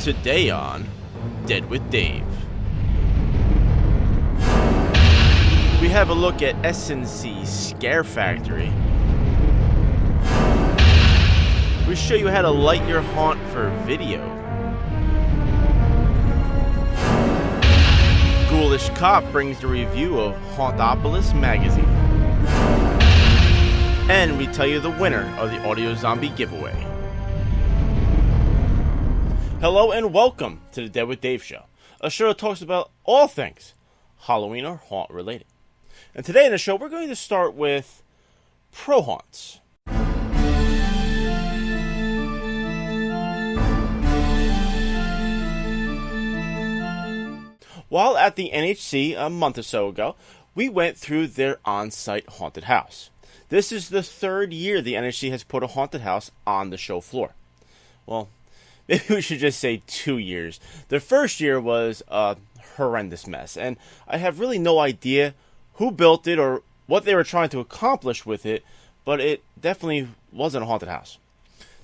Today on Dead with Dave, we have a look at S&C Scarefactory. We show you how to light your haunt for video. GhoulishCop brings the review of Hauntopolis Magazine. And we tell you the winner of the Audio Zombie giveaway. Hello and welcome to the Dead with Dave show, a show that talks about all things Halloween or haunt related. And today in the show, we're going to start with pro haunts. While at the NHC a month or so ago, we went through their on-site haunted house. This is the third year the NHC has put a haunted house on the show floor. Well, maybe we should just say 2 years. The first year was a horrendous mess, and I have really no idea who built it or what they were trying to accomplish with it, but it definitely wasn't a haunted house.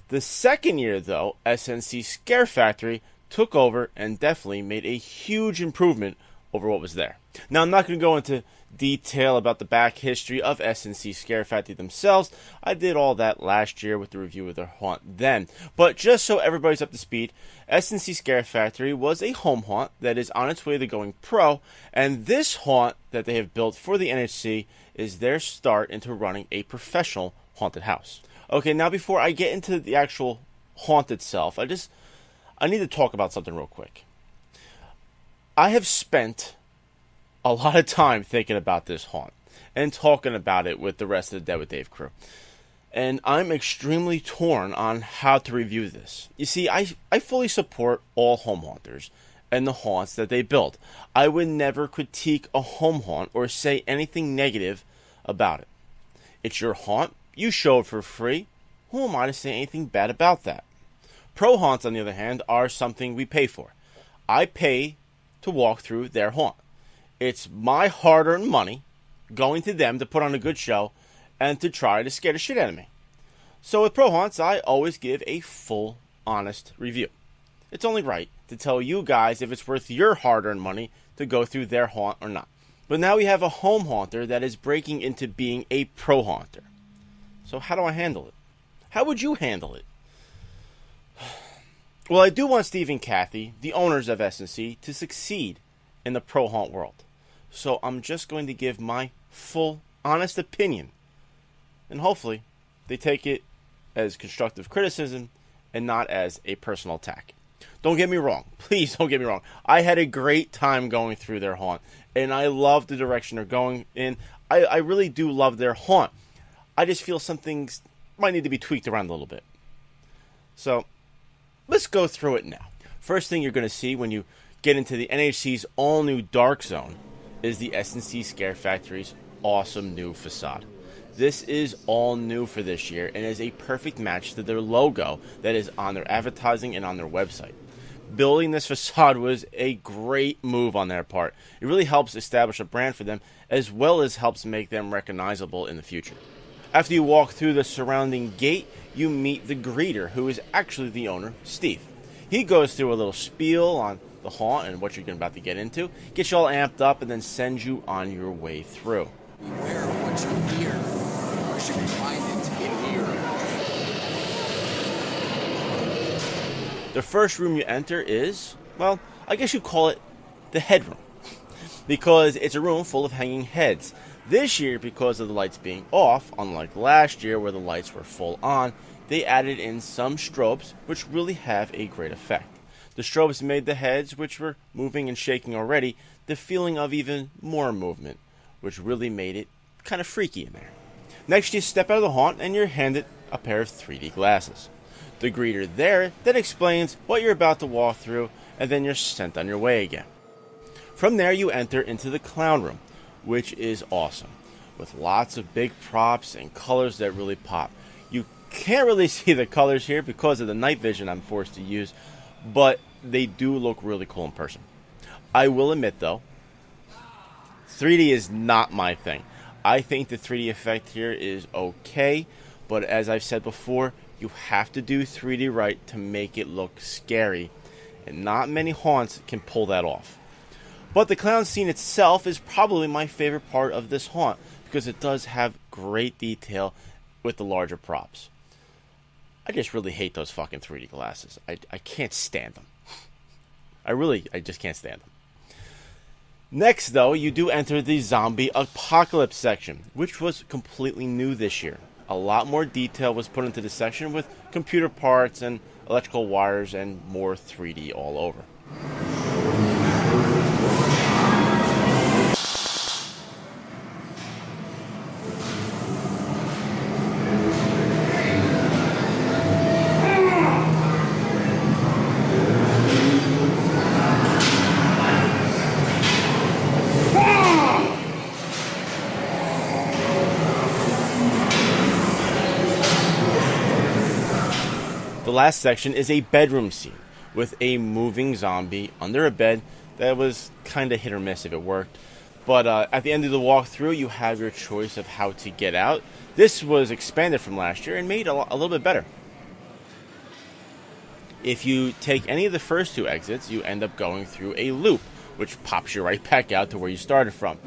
The second year, though, S&C Scarefactory took over and definitely made a huge improvement over what was there. Now, I'm not going to go into detail about the back history of S&C Scarefactory themselves. I did all that last year with the review of their haunt then. But just so everybody's up to speed, S&C Scarefactory was a home haunt that is on its way to going pro, and this haunt that they have built for the NHC is their start into running a professional haunted house. Okay, now before I get into the actual haunt itself, I need to talk about something real quick. I have spent a lot of time thinking about this haunt and talking about it with the rest of the Dead with Dave crew. And I'm extremely torn on how to review this. You see, I fully support all home haunters and the haunts that they build. I would never critique a home haunt or say anything negative about it. It's your haunt. You show it for free. Who am I to say anything bad about that? Pro haunts, on the other hand, are something we pay for. I pay to walk through their haunt. It's my hard-earned money going to them to put on a good show and to try to scare the shit out of me. So with pro haunts, I always give a full, honest review. It's only right to tell you guys if it's worth your hard-earned money to go through their haunt or not. But now we have a home haunter that is breaking into being a pro haunter. So how do I handle it? How would you handle it? Well, I do want Steve and Kathy, the owners of S&C, to succeed in the pro haunt world. So I'm just going to give my full, honest opinion. And hopefully, they take it as constructive criticism and not as a personal attack. Don't get me wrong. Please don't get me wrong. I had a great time going through their haunt. And I love the direction they're going in. I really do love their haunt. I just feel some things might need to be tweaked around a little bit. So, let's go through it now. First thing you're going to see when you get into the NHC's all-new Dark Zone is the S&C Scarefactory's awesome new facade. This is all new for this year and is a perfect match to their logo that is on their advertising and on their website. Building this facade was a great move on their part. It really helps establish a brand for them as well as helps make them recognizable in the future. After you walk through the surrounding gate, you meet the greeter, who is actually the owner, Steve. He goes through a little spiel on the haunt and what you're about to get into, gets you all amped up, and then sends you on your way through. Beware of what you fear. Where should we find it in here? The first room you enter is, well, I guess you call it the headroom, because it's a room full of hanging heads. This year, because of the lights being off, unlike last year where the lights were full on, they added in some strobes, which really have a great effect. The strobes made the heads, which were moving and shaking already, the feeling of even more movement, which really made it kind of freaky in there. Next, you step out of the haunt and you're handed a pair of 3D glasses. The greeter there then explains what you're about to walk through, and then you're sent on your way again. From there, you enter into the clown room, which is awesome, with lots of big props and colors that really pop. You can't really see the colors here because of the night vision I'm forced to use, but they do look really cool in person. I will admit, though, 3D is not my thing. I think the 3D effect here is okay, but as I've said before, you have to do 3D right to make it look scary. and not many haunts can pull that off. But the clown scene itself is probably my favorite part of this haunt, because it does have great detail with the larger props. I just really hate those fucking 3D glasses. I can't stand them. I just can't stand them. Next, though, you do enter the zombie apocalypse section, which was completely new this year. A lot more detail was put into the section with computer parts and electrical wires and more 3D all over. The last section is a bedroom scene with a moving zombie under a bed that was kind of hit or miss if it worked. But at the end of the walkthrough, you have your choice of how to get out. This was expanded from last year and made a little bit better. If you take any of the first two exits, you end up going through a loop, which pops you right back out to where you started from.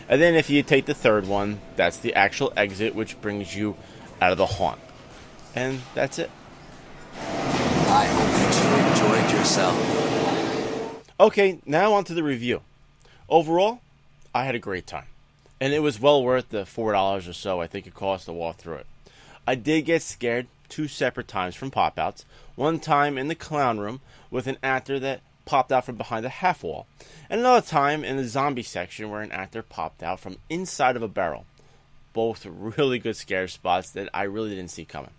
And then if you take the third one, that's the actual exit, which brings you out of the haunt. And that's it. I hope that you enjoyed yourself. Okay, now on to the review. Overall, I had a great time. And it was well worth the $4 or so I think it cost to walk through it. I did get scared 2 separate times from pop-outs. One time in the clown room with an actor that popped out from behind the half wall, and another time in the zombie section where an actor popped out from inside of a barrel. Both really good scare spots that I really didn't see coming.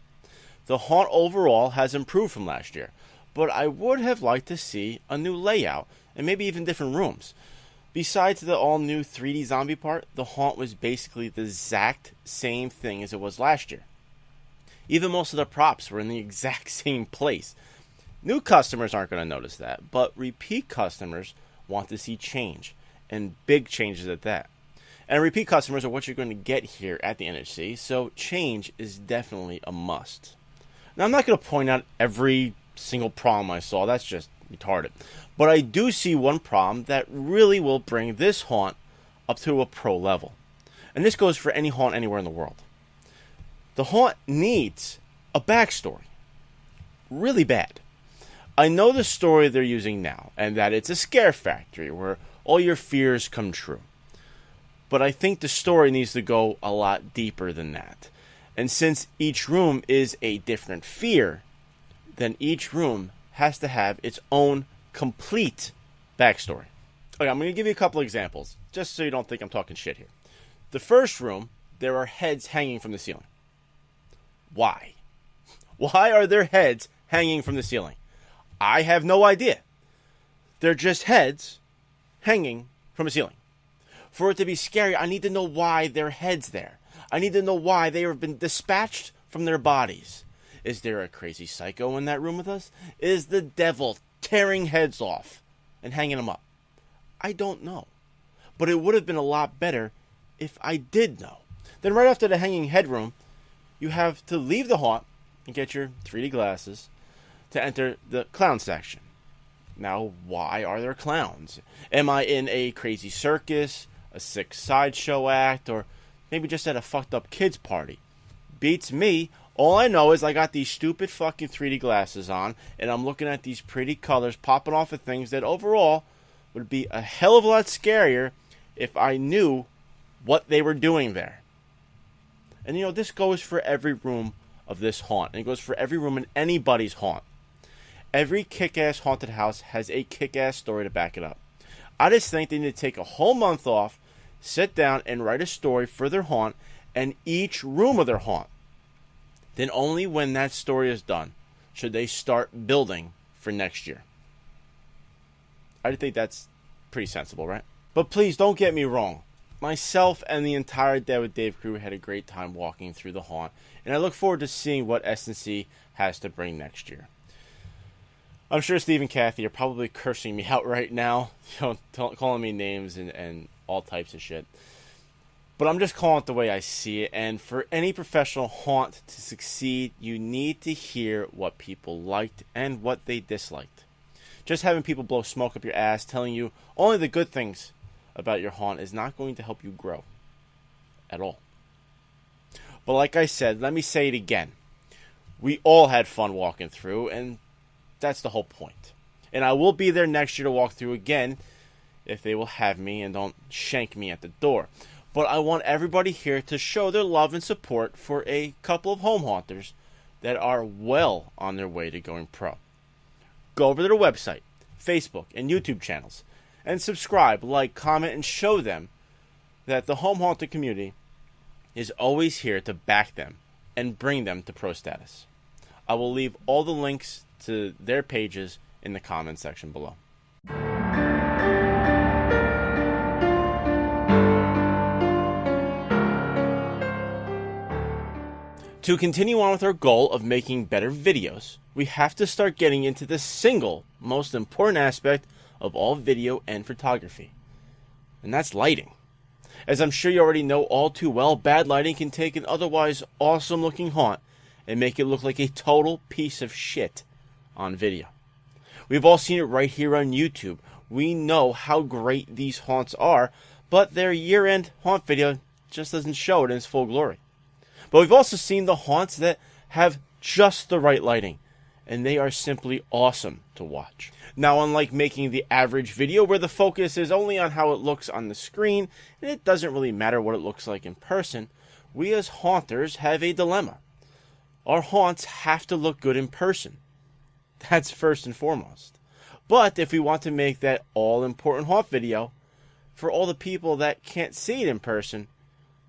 The haunt overall has improved from last year, but I would have liked to see a new layout and maybe even different rooms. Besides the all-new 3D zombie part, the haunt was basically the exact same thing as it was last year. Even most of the props were in the exact same place. New customers aren't going to notice that, but repeat customers want to see change, and big changes at that. And repeat customers are what you're going to get here at the NHC, so change is definitely a must. Now, I'm not going to point out every single problem I saw, that's just retarded. But I do see one problem that really will bring this haunt up to a pro level. And this goes for any haunt anywhere in the world. The haunt needs a backstory. Really bad. I know the story they're using now, and that it's a scare factory where all your fears come true. But I think the story needs to go a lot deeper than that. And since each room is a different fear, then each room has to have its own complete backstory. Okay, I'm going to give you a couple examples, just so you don't think I'm talking shit here. The first room, there are heads hanging from the ceiling. Why? Why are there heads hanging from the ceiling? I have no idea. They're just heads hanging from a ceiling. For it to be scary, I need to know why there are heads there. I need to know why they have been dispatched from their bodies. Is there a crazy psycho in that room with us? Is the devil tearing heads off and hanging them up? I don't know. But it would have been a lot better if I did know. Then right after the hanging head room, you have to leave the haunt and get your 3D glasses to enter the clown section. Now, why are there clowns? Am I in a crazy circus, a sick sideshow act, or maybe just at a fucked up kids party? Beats me. All I know is I got these stupid fucking 3D glasses on, and I'm looking at these pretty colors popping off of things that overall would be a hell of a lot scarier if I knew what they were doing there. And you know, this goes for every room of this haunt, and it goes for every room in anybody's haunt. Every kick-ass haunted house has a kick-ass story to back it up. I just think they need to take a whole month off, sit down and write a story for their haunt and each room of their haunt. Then only when that story is done should they start building for next year. I think that's pretty sensible, right? But please don't get me wrong. Myself and the entire Dead with Dave crew had a great time walking through the haunt, and I look forward to seeing what S&C has to bring next year. I'm sure Steve and Kathy are probably cursing me out right now, calling me names and all types of shit. But I'm just calling it the way I see it, and for any professional haunt to succeed, you need to hear what people liked and what they disliked. Just having people blow smoke up your ass telling you only the good things about your haunt is not going to help you grow at all. But like I said, let me say it again. We all had fun walking through, and that's the whole point. And I will be there next year to walk through again if they will have me and don't shank me at the door. But I want everybody here to show their love and support for a couple of home haunters that are well on their way to going pro. Go over to their website, Facebook, and YouTube channels, and subscribe, like, comment, and show them that the home haunter community is always here to back them and bring them to pro status. I will leave all the links to their pages in the comment section below. To continue on with our goal of making better videos, we have to start getting into the single most important aspect of all video and photography, and that's lighting. As I'm sure you already know all too well, bad lighting can take an otherwise awesome looking haunt and make it look like a total piece of shit on video. We've all seen it right here on YouTube. We know how great these haunts are, but their year-end haunt video just doesn't show it in its full glory. But we've also seen the haunts that have just the right lighting, and they are simply awesome to watch. Now, unlike making the average video where the focus is only on how it looks on the screen, and it doesn't really matter what it looks like in person, we as haunters have a dilemma. Our haunts have to look good in person. That's first and foremost. But if we want to make that all-important haunt video for all the people that can't see it in person,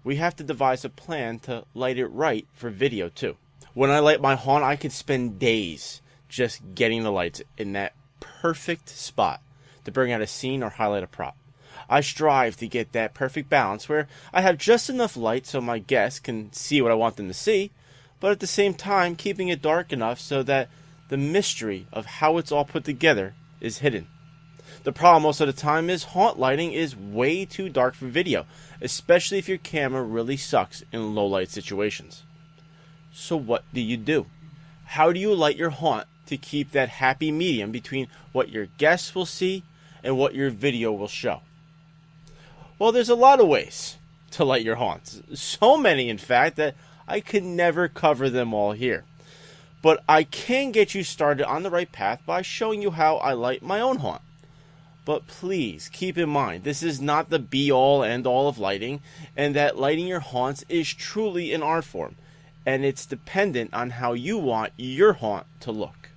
we have to devise a plan to light it right for video too. When I light my haunt, I can spend days just getting the lights in that perfect spot to bring out a scene or highlight a prop. I strive to get that perfect balance where I have just enough light so my guests can see what I want them to see, but at the same time keeping it dark enough so that the mystery of how it's all put together is hidden. The problem most of the time is haunt lighting is way too dark for video, especially if your camera really sucks in low light situations. So what do? How do you light your haunt to keep that happy medium between what your guests will see and what your video will show? Well, there's a lot of ways to light your haunts. So many, in fact, that I could never cover them all here. But I can get you started on the right path by showing you how I light my own haunt. But please keep in mind, this is not the be-all, end-all of lighting, and that lighting your haunts is truly an art form, and it's dependent on how you want your haunt to look.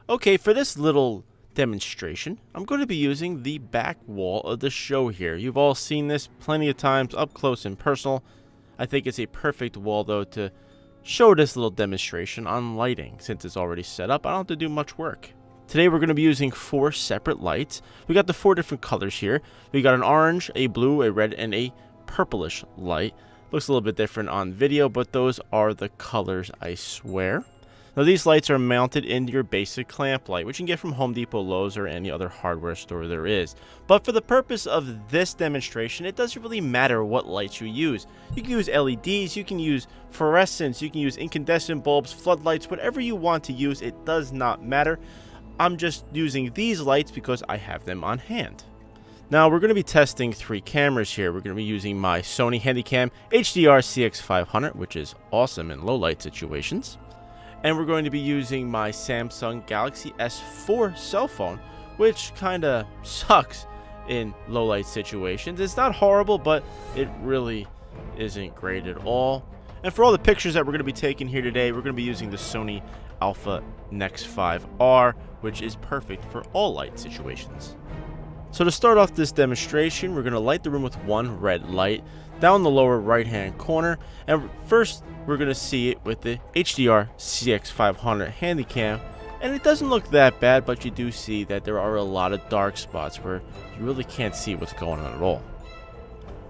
Okay, for this little demonstration, I'm going to be using the back wall of the show here. You've all seen this plenty of times up close and personal. I think it's a perfect wall, though, to show this little demonstration on lighting. Since it's already set up, I don't have to do much work. Today we're going to be using 4 separate lights. We got the 4 different colors here. We got an orange, a blue, a red, and a purplish light. Looks a little bit different on video, but those are the colors, I swear. Now these lights are mounted into your basic clamp light, which you can get from Home Depot, Lowe's, or any other hardware store there is. But for the purpose of this demonstration, it doesn't really matter what lights you use. You can use LEDs, you can use fluorescents, you can use incandescent bulbs, floodlights, whatever you want to use, it does not matter. I'm just using these lights because I have them on hand. Now we're going to be testing 3 cameras here. We're going to be using my Sony Handycam HDR CX500, which is awesome in low light situations. And we're going to be using my Samsung Galaxy S4 cell phone, which kind of sucks in low light situations. It's not horrible, but it really isn't great at all. And for all the pictures that we're going to be taking here today, we're going to be using the Sony Alpha Nex 5R, which is perfect for all light situations. So to start off this demonstration, we're going to light the room with 1 red light down the lower right hand corner, and first we're going to see it with the HDR CX500 Handycam, and it doesn't look that bad, but you do see that there are a lot of dark spots where you really can't see what's going on at all.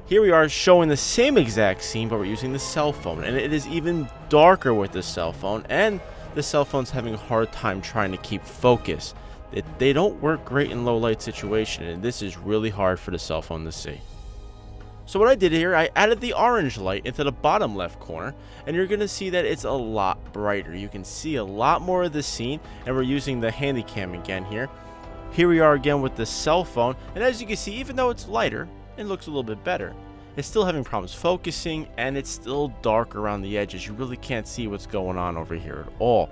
Here we are showing the same exact scene, but we're using the cell phone, and it is even darker with the cell phone, and the cell phone's having a hard time trying to keep focus. They don't work great in low light situation, and this is really hard for the cell phone to see. So what I did here, I added the orange light into the bottom left corner, and you're going to see that it's a lot brighter. You can see a lot more of the scene, and we're using the handy cam again here. Here we are again with the cell phone, and as you can see, even though it's lighter, it looks a little bit better. It's still having problems focusing, and it's still dark around the edges. You really can't see what's going on over here at all.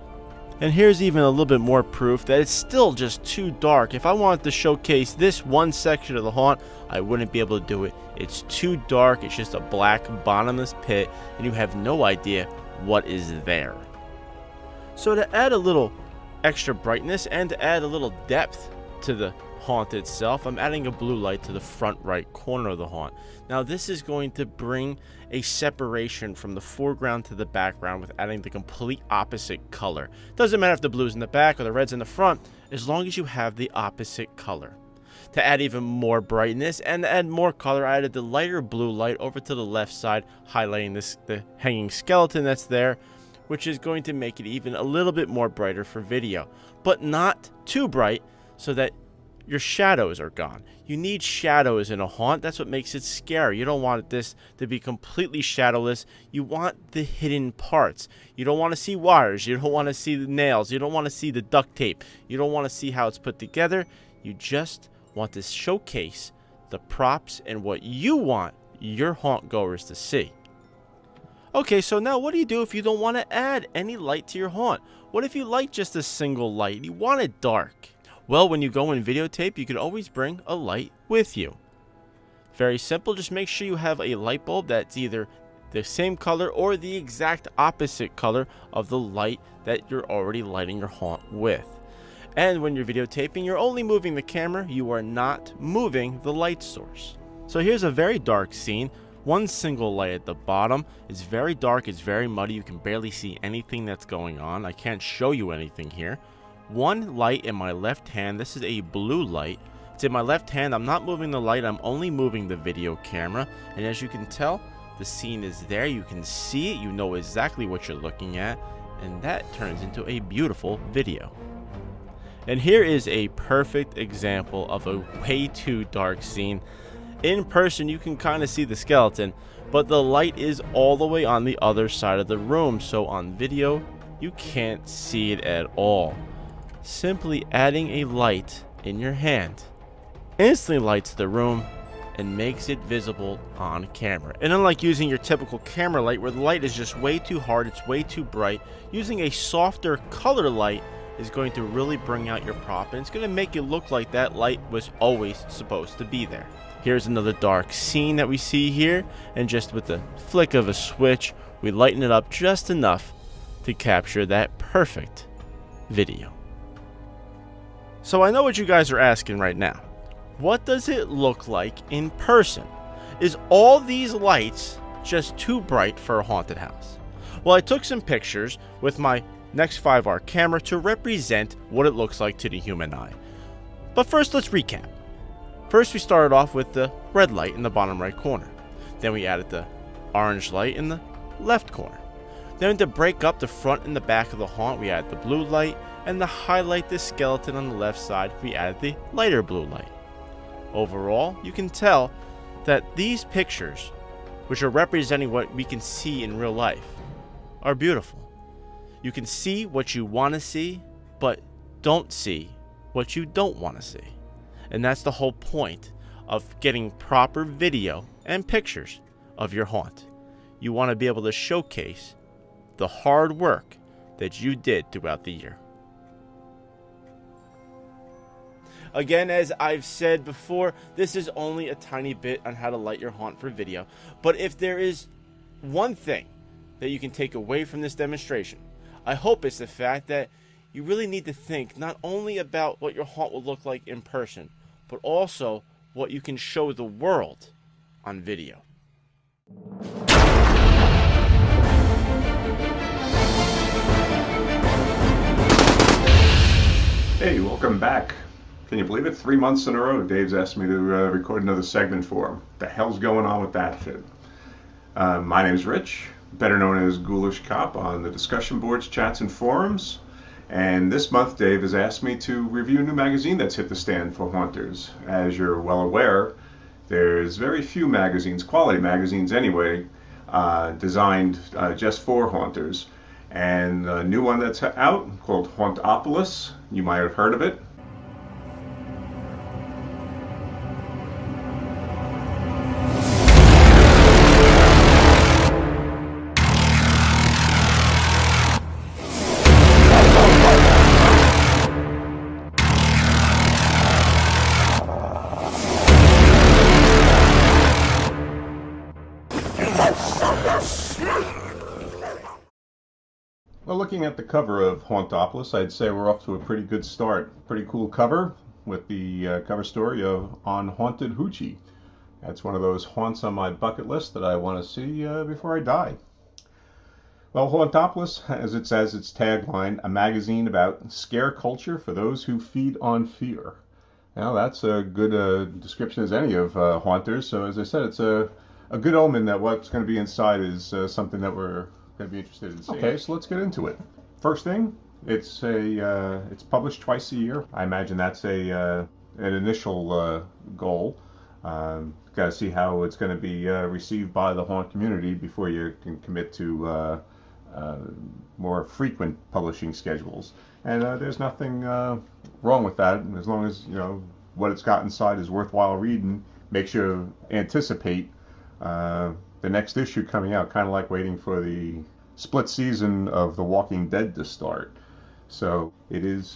And here's even a little bit more proof that it's still just too dark. If I wanted to showcase this one section of the haunt, I wouldn't be able to do it. It's too dark. It's just a black bottomless pit, and you have no idea what is there. So to add a little extra brightness and to add a little depth to the haunt itself, I'm adding a blue light to the front right corner of the haunt. Now this is going to bring a separation from the foreground to the background with adding the complete opposite color. Doesn't matter if the blue's in the back or the red's in the front, as long as you have the opposite color. To add even more brightness and to add more color, I added the lighter blue light over to the left side, highlighting the hanging skeleton that's there, which is going to make it even a little bit more brighter for video, but not too bright so that your shadows are gone. You need shadows in a haunt. That's what makes it scary. You don't want this to be completely shadowless. You want the hidden parts. You don't want to see wires. You don't want to see the nails. You don't want to see the duct tape. You don't want to see how it's put together. You just want to showcase the props and what you want your haunt goers to see. Okay, so now what do you do if you don't want to add any light to your haunt? What if you like just a single light and you want it dark? Well, when you go and videotape, you can always bring a light with you. Very simple, just make sure you have a light bulb that's either the same color or the exact opposite color of the light that you're already lighting your haunt with. And when you're videotaping, you're only moving the camera, you are not moving the light source. So here's a very dark scene. One single light at the bottom. It's very dark, it's very muddy, you can barely see anything that's going on. I can't show you anything here. One light in my left hand. This is a blue light. It's in my left hand. I'm not moving the light, I'm only moving the video camera. And as you can tell, the scene is there. You can see it, you know exactly what you're looking at, and that turns into a beautiful video. And here is a perfect example of a way too dark scene. In person, you can kind of see the skeleton, but the light is all the way on the other side of the room, so on video, you can't see it at all. Simply adding a light in your hand instantly lights the room and makes it visible on camera. And unlike using your typical camera light where the light is just way too hard, it's way too bright, using a softer color light is going to really bring out your prop, and it's going to make it look like that light was always supposed to be there. Here's another dark scene that we see here, and just with the flick of a switch, we lighten it up just enough to capture that perfect video. So I know what you guys are asking right now. What does it look like in person? Is all these lights just too bright for a haunted house? Well, I took some pictures with my Nex 5R camera to represent what it looks like to the human eye. But first, let's recap. First, we started off with the red light in the bottom right corner. Then we added the orange light in the left corner. Then to break up the front and the back of the haunt, we added the blue light, and to highlight the skeleton on the left side, we added the lighter blue light. Overall, you can tell that these pictures, which are representing what we can see in real life, are beautiful. You can see what you want to see, but don't see what you don't want to see. And that's the whole point of getting proper video and pictures of your haunt. You want to be able to showcase the hard work that you did throughout the year. Again, as I've said before, this is only a tiny bit on how to light your haunt for video. But if there is one thing that you can take away from this demonstration, I hope it's the fact that you really need to think not only about what your haunt will look like in person, but also what you can show the world on video. Hey, welcome back. Can you believe it? 3 months in a row, Dave's asked me to record another segment for him. What the hell's going on with that shit? My name's Rich. better known as GhoulishCop on the discussion boards, chats, and forums. And this month, Dave has asked me to review a new magazine that's hit the stand for haunters. As you're well aware, there's very few magazines, quality magazines anyway, designed just for haunters. And a new one that's out called Hauntopolis, you might have heard of it. Well, looking at the cover of Hauntopolis, I'd say we're off to a pretty good start. Pretty cool cover with the cover story of On Haunted Hoochie. That's one of those haunts on my bucket list that I want to see before I die. Well, Hauntopolis, as it says, its tagline, a magazine about scare culture for those who feed on fear. Now, that's a good description as any of haunters. So, as I said, it's a good omen that what's going to be inside is something that we're going to be interested in seeing. Okay, so let's get into it. First thing, it's published twice a year. I imagine that's an initial goal. Got to see how it's going to be received by the haunt community before you can commit to more frequent publishing schedules. And there's nothing wrong with that, as long as what it's got inside is worthwhile reading. Makes you anticipate the next issue coming out, kind of like waiting for the split season of The Walking Dead to start. So it is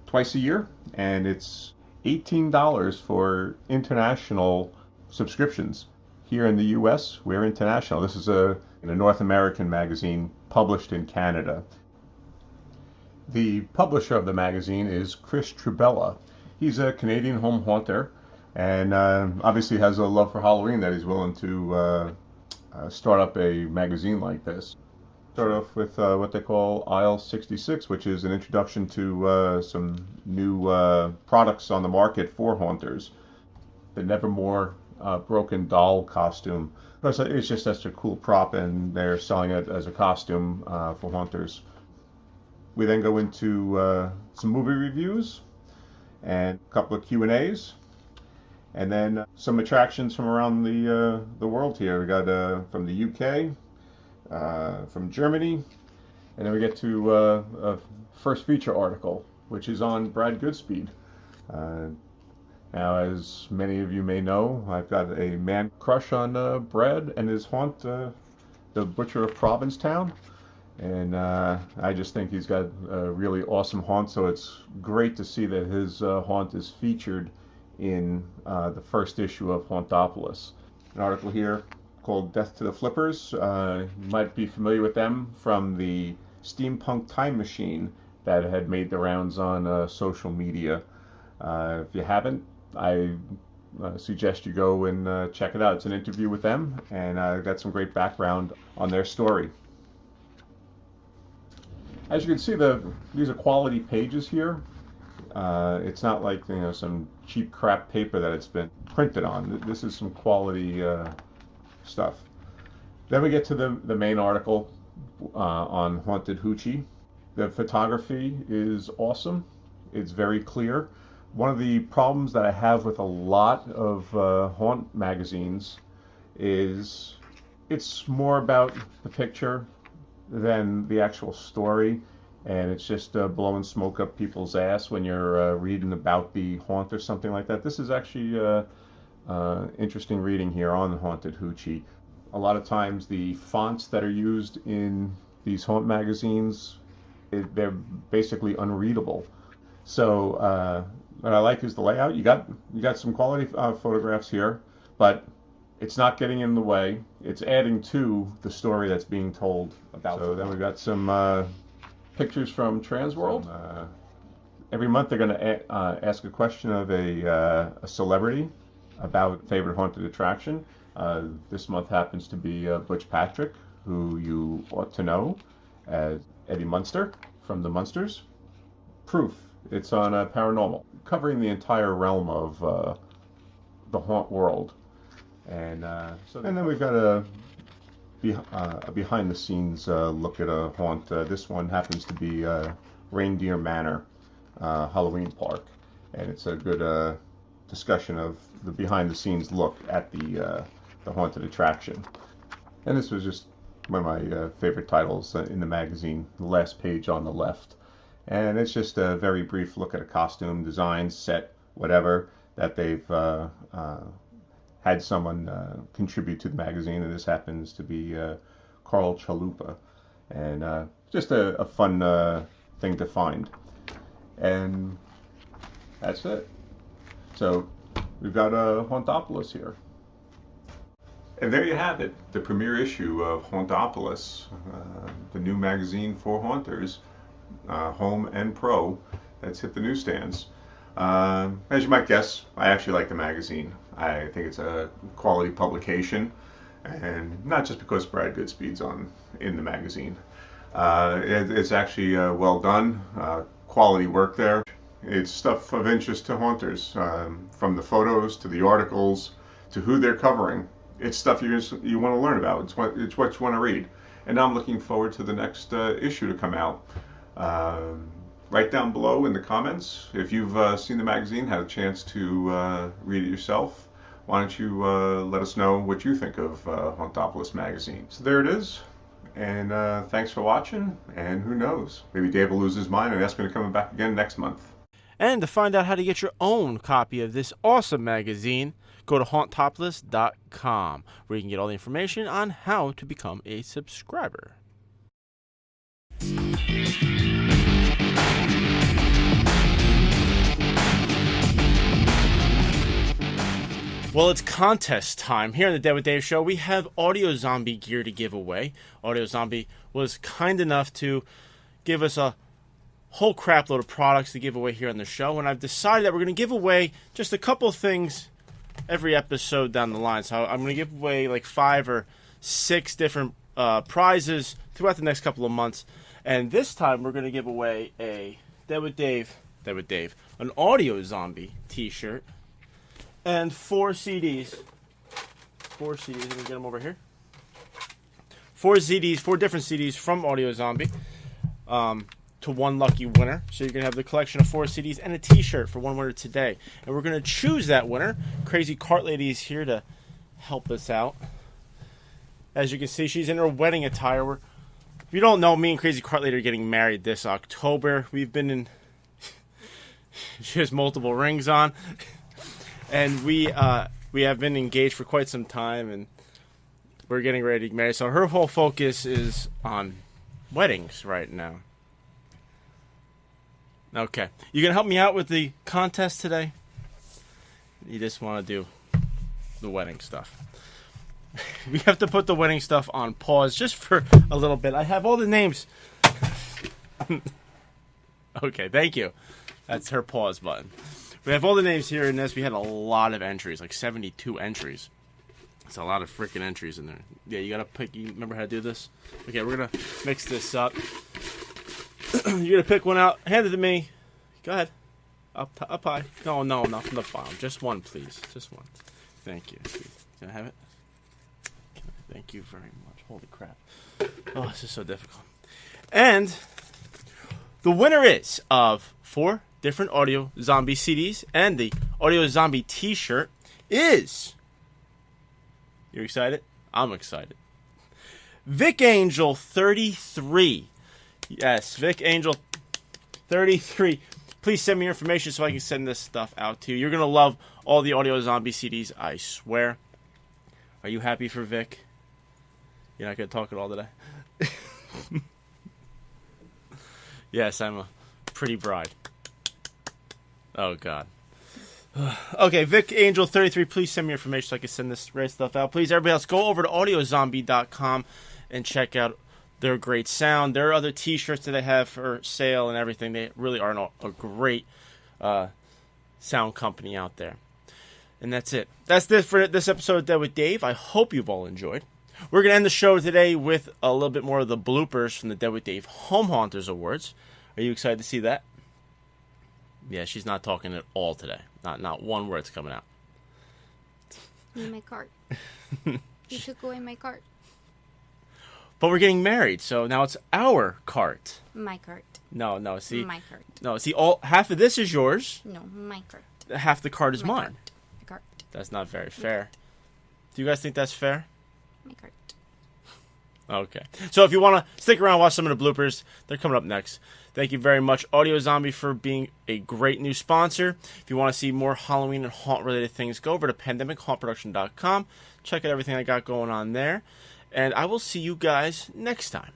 twice a year, and it's $18 for international subscriptions. Here in the US, we're international. This is a North American magazine published in Canada. The publisher of the magazine is Chris Trubella. He's a Canadian home haunter, and obviously has a love for Halloween that he's willing to start up a magazine like this. Start off with what they call Aisle 66, which is an introduction to some new products on the market for haunters. The Nevermore broken doll costume. It's just such a cool prop, and they're selling it as a costume for haunters. We then go into some movie reviews and a couple of Q&As. And then some attractions from around the world here. We got from the UK, from Germany, and then we get to a first feature article, which is on Brad Goodspeed. Now, as many of you may know, I've got a man crush on Brad and his haunt, the Butcher of Provincetown. And I just think he's got a really awesome haunt, so it's great to see that his haunt is featured in the first issue of Hauntopolis. An article here called Death to the Flippers. You might be familiar with them from the steampunk time machine that had made the rounds on social media. If you haven't, I suggest you go and check it out. It's an interview with them, and I got some great background on their story. As you can see, these are quality pages here. It's not like some cheap crap paper that it's been printed on. This is some quality stuff. Then we get to the main article on Haunted Hoochie. The photography is awesome. It's very clear. One of the problems that I have with a lot of haunt magazines is it's more about the picture than the actual story, and it's just blowing smoke up people's ass when you're reading about the haunt or something like that. This is actually interesting reading here on Haunted Hoochie. A lot of times the fonts that are used in these haunt magazines, they're basically unreadable. So what I like is the layout. You got some quality photographs here, but it's not getting in the way. It's adding to the story that's being told about. So then we've got some pictures from Transworld. Every month they're going to ask a question of a celebrity about favorite haunted attraction. This month happens to be Butch Patrick, who you ought to know as Eddie Munster from the Munsters. Proof. It's on paranormal, covering the entire realm of the haunt world. And then we've got a behind-the-scenes look at a haunt. This one happens to be Reindeer Manor Halloween Park, and it's a good discussion of the behind-the-scenes look at the haunted attraction. And this was just one of my favorite titles in the magazine, the last page on the left. And it's just a very brief look at a costume, design, set, whatever, that they've had someone contribute to the magazine. And this happens to be Carl Chalupa. And just a fun thing to find. And that's it. So we've got a Hauntopolis here. And there you have it, the premiere issue of Hauntopolis, the new magazine for haunters, home and pro, that's hit the newsstands. As you might guess, I actually like the magazine. I think it's a quality publication, and not just because Brad Goodspeed's in the magazine. It's actually well done, quality work there. It's stuff of interest to haunters, from the photos to the articles to who they're covering. It's stuff you want to learn about. It's what you want to read. And I'm looking forward to the next issue to come out. Write down below in the comments if you've seen the magazine, had a chance to read it yourself. Why don't you let us know what you think of Hauntopolis Magazine. So there it is. And thanks for watching. And who knows, maybe Dave will lose his mind and ask me to come back again next month. And to find out how to get your own copy of this awesome magazine, go to Hauntopolis.com, where you can get all the information on how to become a subscriber. Well, it's contest time. Here on the Dead with Dave show, we have Audio Zombie gear to give away. Audio Zombie was kind enough to give us a whole crap load of products to give away here on the show, and I've decided that we're going to give away just a couple of things every episode down the line. So I'm going to give away like 5 or 6 different prizes throughout the next couple of months. And this time we're going to give away a Dead with Dave, an Audio Zombie t-shirt, and 4 CDs. 4 CDs, let me get them over here. 4 CDs, 4 different CDs from Audio Zombie. To one lucky winner. So you're going to have the collection of 4 CDs and a t-shirt for one winner today. And we're going to choose that winner. Crazy Cart Lady is here to help us out. As you can see, she's in her wedding attire. If you don't know, me and Crazy Cart Lady are getting married this October. We've been in... she has multiple rings on. And we have been engaged for quite some time. And we're getting ready to get married. So her whole focus is on weddings right now. Okay. You gonna help me out with the contest today? You just want to do the wedding stuff. We have to put the wedding stuff on pause just for a little bit. I have all the names. Okay, thank you. That's her pause button. We have all the names here in this. We had a lot of entries, like 72 entries. It's a lot of freaking entries in there. Yeah, you gotta pick. You remember how to do this? Okay, we're gonna mix this up. You're gonna pick one out. Hand it to me. Go ahead. Up high. No, not from the bottom. Just one, please. Just one. Thank you. Can I have it? Thank you very much. Holy crap. Oh, this is so difficult. And the winner is of 4 different Audio Zombie CDs and the Audio Zombie t-shirt is... You excited? I'm excited. Vic Angel 33. Yes, Vic Angel 33. Please send me your information so I can send this stuff out to you. You're going to love all the Audio Zombie CDs, I swear. Are you happy for Vic? You're not going to talk at all today? Yes, I'm a pretty bride. Oh, God. Okay, Vic Angel 33, please send me your information so I can send this great stuff out. Please, everybody else, go over to audiozombie.com and check out their great sound. There are other t-shirts that they have for sale and everything. They really are a great sound company out there. And that's it. That's this for this episode of Dead with Dave. I hope you've all enjoyed. We're going to end the show today with a little bit more of the bloopers from the Dead with Dave Home Haunters Awards. Are you excited to see that? Yeah, she's not talking at all today. Not one word's coming out. Need my cart. You took away my cart. But we're getting married, so now it's our cart. My cart. No, see? My cart. No, see, half of this is yours. No, my cart. Half the cart is My mine. cart. My cart. That's not very fair. Do you guys think that's fair? My cart. Okay. So if you want to stick around and watch some of the bloopers, they're coming up next. Thank you very much, Audio Zombie, for being a great new sponsor. If you want to see more Halloween and haunt-related things, go over to pandemichauntproduction.com. Check out everything I got going on there. And I will see you guys next time.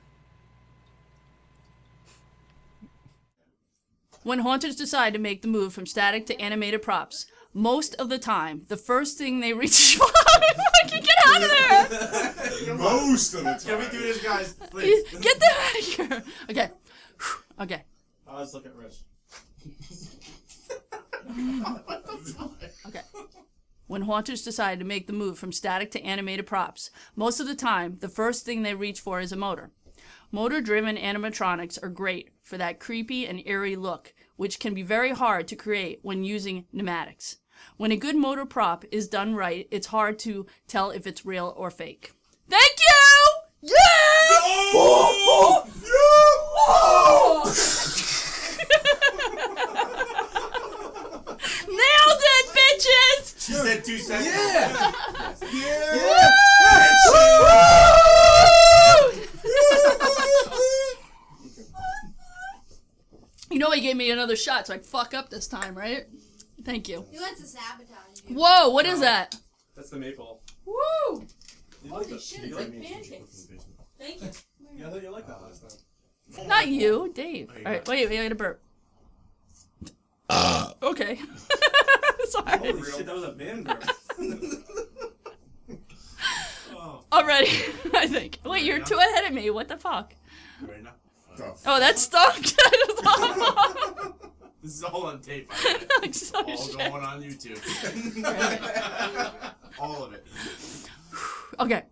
When haunters decide to make the move from static to animated props, most of the time, the first thing they reach for... Fucking get out of there! Most of the time. Can we do this, guys? Please. Get them out of here! Okay. Okay. Let's look at Rich. Okay. When haunters decide to make the move from static to animated props, most of the time, the first thing they reach for is a motor. Motor-driven animatronics are great for that creepy and eerie look, which can be very hard to create when using pneumatics. When a good motor prop is done right, it's hard to tell if it's real or fake. Thank you! Yeah! Oh! Nailed it, bitches! She said 2 seconds. Yeah! You know he gave me another shot, so I'd fuck up this time, right? Thank you. He wants to sabotage you. Whoa, what is that? That's the maple. Woo! You Holy like shit, that? it's You like me? pancakes. Thank you. Yeah, I thought you liked that last time. Not you, Dave. Alright, wait, I gotta burp. Okay. Sorry. Holy shit, that was a band burp. Already, I think. Wait, you're too ahead of me. What the fuck? You ready now? Oh, that stunk. This is all on tape, by the way. I'm so All shit. going on YouTube. All of it. Okay.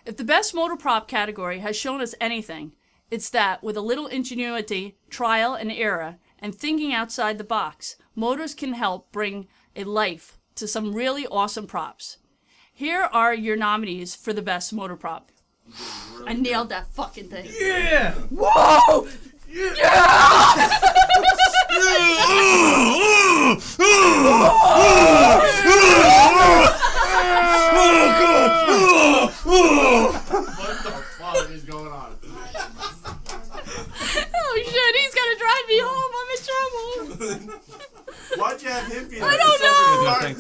If the best motor prop category has shown us anything, it's that with a little ingenuity, trial and error, and thinking outside the box, motors can help bring a life to some really awesome props. Here are your nominees for the best motor prop. I nailed that fucking thing. Yeah! Whoa! What the fuck is going on? Oh shit, he's gonna drive me home. I'm in trouble. Why'd you have him be I don't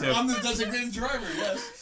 know. I'm the designated driver, yes.